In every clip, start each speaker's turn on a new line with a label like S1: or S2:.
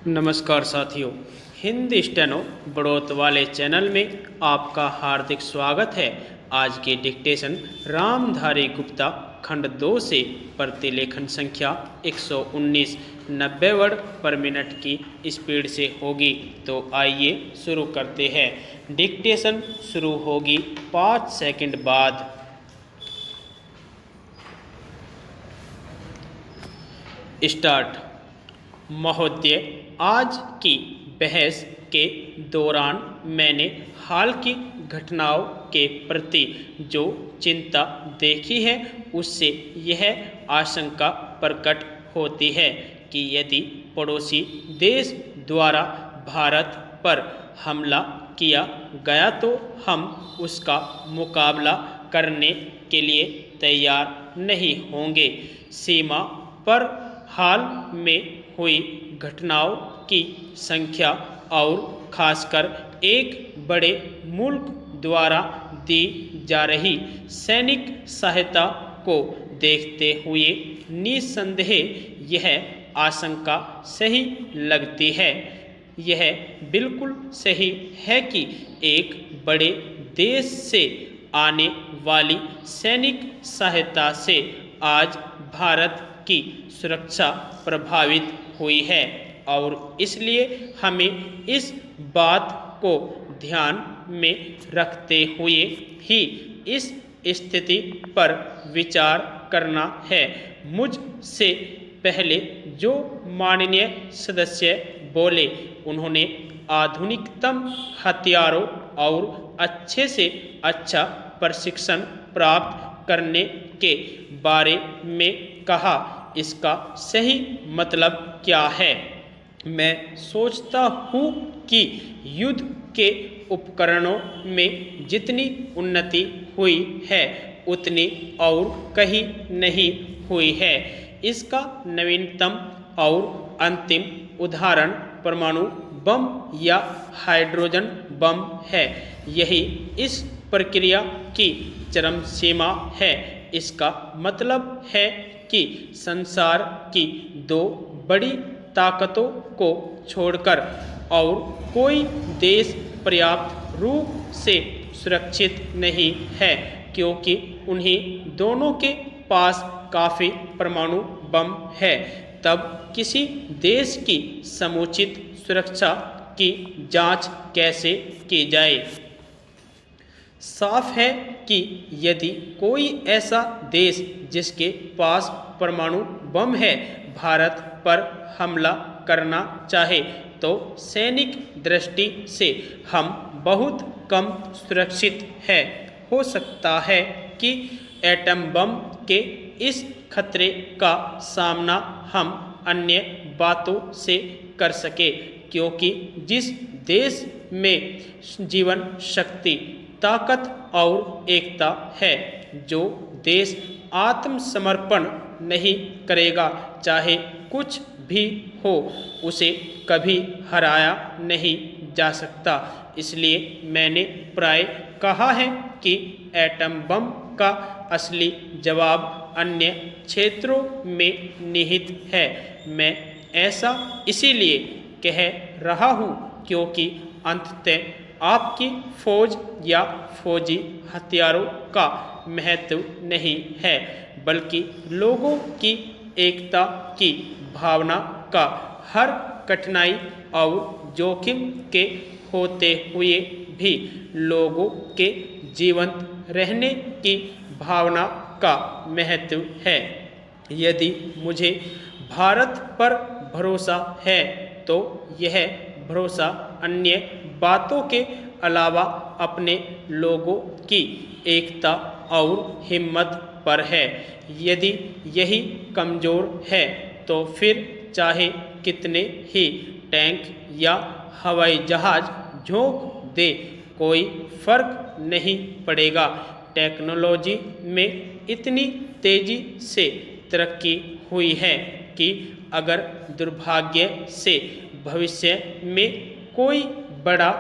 S1: नमस्कार साथियों, हिंदी स्टेनो बढ़ोत वाले चैनल में आपका हार्दिक स्वागत है। आज के डिक्टेशन रामधारी गुप्ता खंड 2 से प्रतिलेखन संख्या 119 90 वर्ड पर मिनट की स्पीड से होगी। तो आइए शुरू करते हैं। डिक्टेशन शुरू होगी 5 सेकंड बाद। स्टार्ट। महोदय, आज की बहस के दौरान मैंने हाल की घटनाओं के प्रति जो चिंता देखी है, उससे यह आशंका प्रकट होती है कि यदि पड़ोसी देश द्वारा भारत पर हमला किया गया तो हम उसका मुकाबला करने के लिए तैयार नहीं होंगे। सीमा पर हाल में हुई घटनाओं की संख्या और खासकर एक बड़े मुल्क द्वारा दी जा रही सैनिक सहायता को देखते हुए निस्संदेह यह आशंका सही लगती है। यह बिल्कुल सही है कि एक बड़े देश से आने वाली सैनिक सहायता से आज भारत की सुरक्षा प्रभावित हुई है और इसलिए हमें इस बात को ध्यान में रखते हुए ही इस स्थिति पर विचार करना है। मुझसे पहले जो माननीय सदस्य बोले, उन्होंने आधुनिकतम हथियारों और अच्छे से अच्छा प्रशिक्षण प्राप्त करने के बारे में कहा। इसका सही मतलब क्या है? मैं सोचता हूँ कि युद्ध के उपकरणों में जितनी उन्नति हुई है उतनी और कहीं नहीं हुई है। इसका नवीनतम और अंतिम उदाहरण परमाणु बम या हाइड्रोजन बम है। यही इस प्रक्रिया की चरम सीमा है। इसका मतलब है कि संसार की दो बड़ी ताकतों को छोड़कर और कोई देश पर्याप्त रूप से सुरक्षित नहीं है, क्योंकि उन्हीं दोनों के पास काफ़ी परमाणु बम है। तब किसी देश की समुचित सुरक्षा की जांच कैसे की जाए? साफ है कि यदि कोई ऐसा देश जिसके पास परमाणु बम है भारत पर हमला करना चाहे तो सैनिक दृष्टि से हम बहुत कम सुरक्षित है। हो सकता है कि एटम बम के इस खतरे का सामना हम अन्य बातों से कर सके, क्योंकि जिस देश में जीवन शक्ति, ताकत और एकता है, जो देश आत्मसमर्पण नहीं करेगा चाहे कुछ भी हो, उसे कभी हराया नहीं जा सकता। इसलिए मैंने प्राय कहा है कि एटम बम का असली जवाब अन्य क्षेत्रों में निहित है। मैं ऐसा इसीलिए कह रहा हूँ क्योंकि अंततः आपकी फौज या फौजी हथियारों का महत्व नहीं है, बल्कि लोगों की एकता की भावना का हर कठिनाई और जोखिम के होते हुए भी लोगों के जीवंत रहने की भावना का महत्व है। यदि मुझे भारत पर भरोसा है तो यह भरोसा अन्य बातों के अलावा अपने लोगों की एकता और हिम्मत पर है। यदि यही कमज़ोर है तो फिर चाहे कितने ही टैंक या हवाई जहाज झोंक दे, कोई फर्क नहीं पड़ेगा। टेक्नोलॉजी में इतनी तेज़ी से तरक्की हुई है कि अगर दुर्भाग्य से भविष्य में कोई बड़ा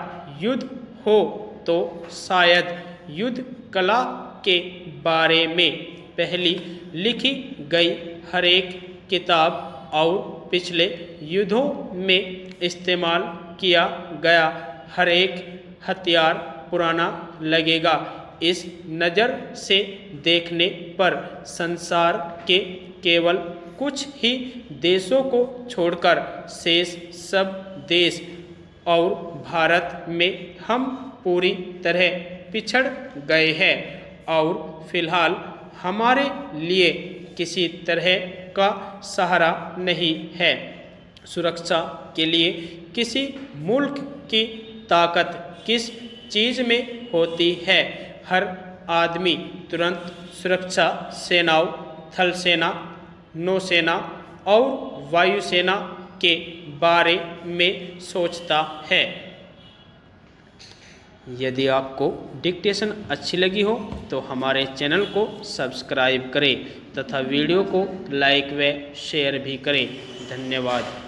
S1: युद्ध हो तो शायद युद्ध कला के बारे में पहली लिखी गई हर एक किताब और पिछले युद्धों में इस्तेमाल किया गया हर एक हथियार पुराना लगेगा। इस नज़र से देखने पर संसार के केवल कुछ ही देशों को छोड़कर शेष सब देश और भारत में हम पूरी तरह पिछड़ गए हैं और फिलहाल हमारे लिए किसी तरह का सहारा नहीं है। सुरक्षा के लिए किसी मुल्क की ताकत किस चीज़ में होती है? हर आदमी तुरंत सुरक्षा सेनाओं, थल सेना, नौसेना और वायुसेना के बारे में सोचता है। यदि आपको डिक्टेशन अच्छी लगी हो तो हमारे चैनल को सब्सक्राइब करें तथा वीडियो को लाइक व शेयर भी करें। धन्यवाद।